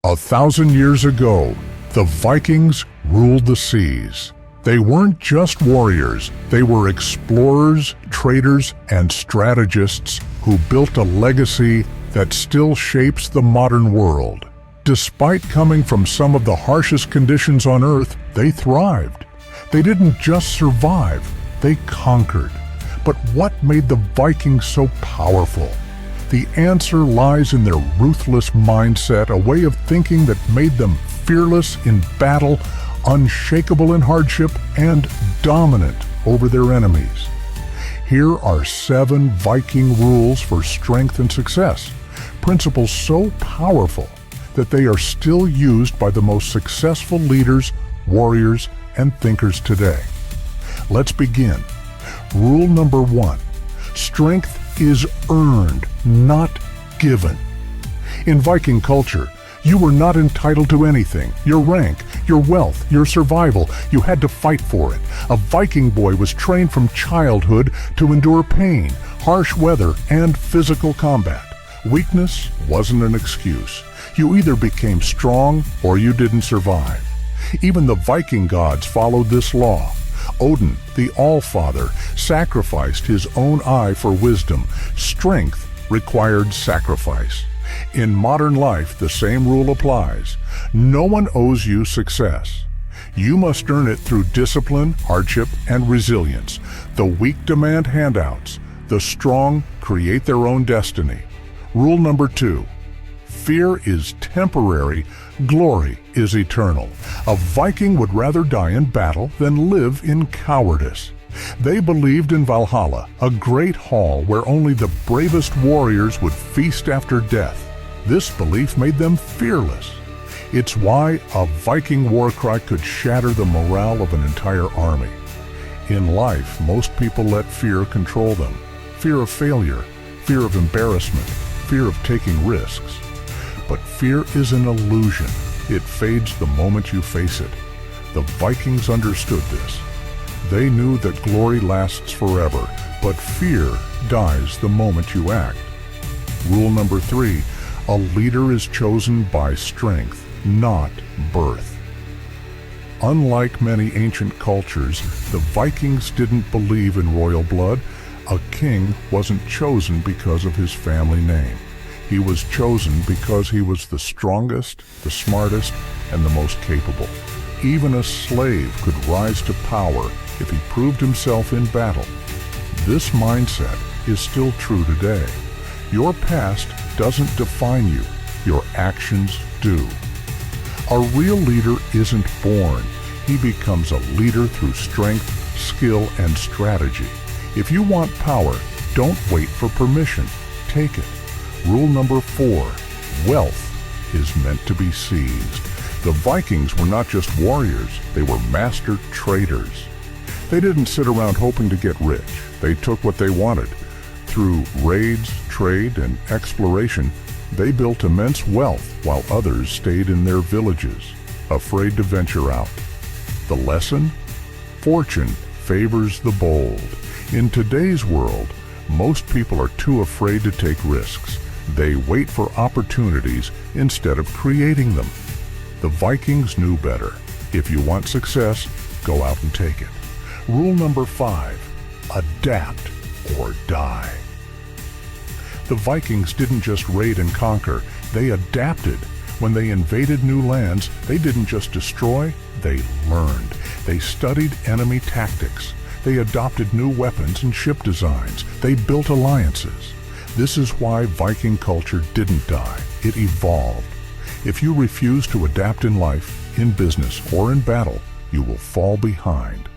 1,000 years ago, the Vikings ruled the seas. They weren't just warriors, they were explorers, traders, and strategists who built a legacy that still shapes the modern world. Despite coming from some of the harshest conditions on Earth, they thrived. They didn't just survive, they conquered. But what made the Vikings so powerful? The answer lies in their ruthless mindset, a way of thinking that made them fearless in battle, unshakable in hardship, and dominant over their enemies. Here are 7 Viking rules for strength and success, principles so powerful that they are still used by the most successful leaders, warriors, and thinkers today. Let's begin. Rule number 1. Strength is earned, not given. In Viking culture, you were not entitled to anything. Your rank, your wealth, your survival, you had to fight for it. A Viking boy was trained from childhood to endure pain, harsh weather, and physical combat. Weakness wasn't an excuse. You either became strong or you didn't survive. Even the Viking gods followed this law. Odin, the All-Father, sacrificed his own eye for wisdom. Strength required sacrifice. In modern life, the same rule applies. No one owes you success. You must earn it through discipline, hardship, and resilience. The weak demand handouts. The strong create their own destiny. Rule number 2. Fear is temporary, glory is eternal. A Viking would rather die in battle than live in cowardice. They believed in Valhalla, a great hall where only the bravest warriors would feast after death. This belief made them fearless. It's why a Viking war cry could shatter the morale of an entire army. In life, most people let fear control them. Fear of failure, fear of embarrassment, fear of taking risks. But fear is an illusion. It fades the moment you face it. The Vikings understood this. They knew that glory lasts forever, but fear dies the moment you act. Rule number 3, a leader is chosen by strength, not birth. Unlike many ancient cultures, the Vikings didn't believe in royal blood. A king wasn't chosen because of his family name. He was chosen because he was the strongest, the smartest, and the most capable. Even a slave could rise to power if he proved himself in battle. This mindset is still true today. Your past doesn't define you, your actions do. A real leader isn't born. He becomes a leader through strength, skill, and strategy. If you want power, don't wait for permission. Take it. Rule number 4, wealth is meant to be seized. The Vikings were not just warriors, they were master traders. They didn't sit around hoping to get rich. They took what they wanted. Through raids, trade, and exploration, they built immense wealth while others stayed in their villages, afraid to venture out. The lesson? Fortune favors the bold. In today's world, most people are too afraid to take risks. They wait for opportunities instead of creating them. The Vikings knew better. If you want success, go out and take it. Rule number 5, adapt or die. The Vikings didn't just raid and conquer, they adapted. When they invaded new lands, they didn't just destroy, they learned. They studied enemy tactics. They adopted new weapons and ship designs. They built alliances. This is why Viking culture didn't die. It evolved. If you refuse to adapt in life, in business, or in battle, you will fall behind.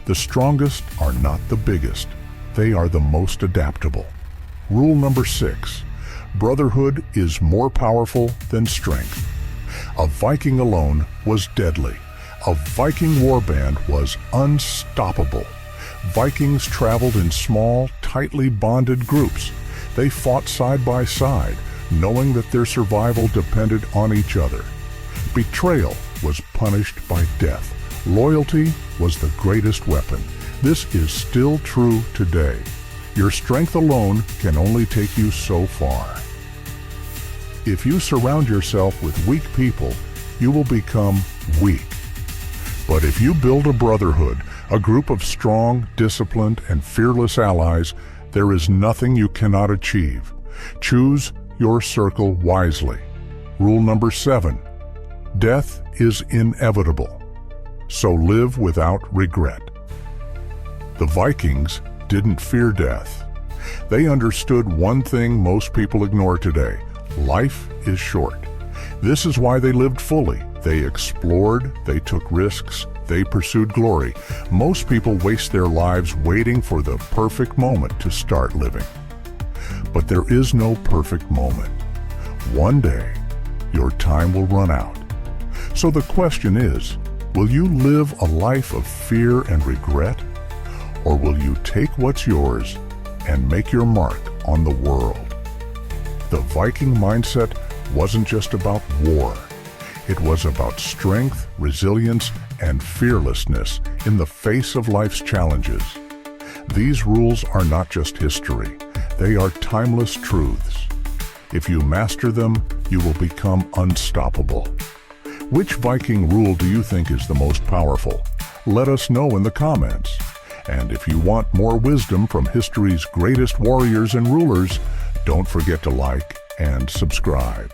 The strongest are not the biggest. They are the most adaptable. Rule number 6, brotherhood is more powerful than strength. A Viking alone was deadly. A Viking warband was unstoppable. Vikings traveled in small, tightly bonded groups. They fought side by side, knowing that their survival depended on each other. Betrayal was punished by death. Loyalty was the greatest weapon. This is still true today. Your strength alone can only take you so far. If you surround yourself with weak people, you will become weak. But if you build a brotherhood, a group of strong, disciplined, and fearless allies, there is nothing you cannot achieve. Choose your circle wisely. Rule number 7. Death is inevitable, so live without regret. The Vikings didn't fear death. They understood one thing most people ignore today: life is short. This is why they lived fully. They explored, they took risks, they pursued glory. Most people waste their lives waiting for the perfect moment to start living. But there is no perfect moment. One day, your time will run out. So the question is, will you live a life of fear and regret? Or will you take what's yours and make your mark on the world? The Viking mindset wasn't just about war. It was about strength, resilience, and fearlessness in the face of life's challenges. These rules are not just history. They are timeless truths. If you master them, you will become unstoppable. Which Viking rule do you think is the most powerful? Let us know in the comments. And if you want more wisdom from history's greatest warriors and rulers, don't forget to like and subscribe.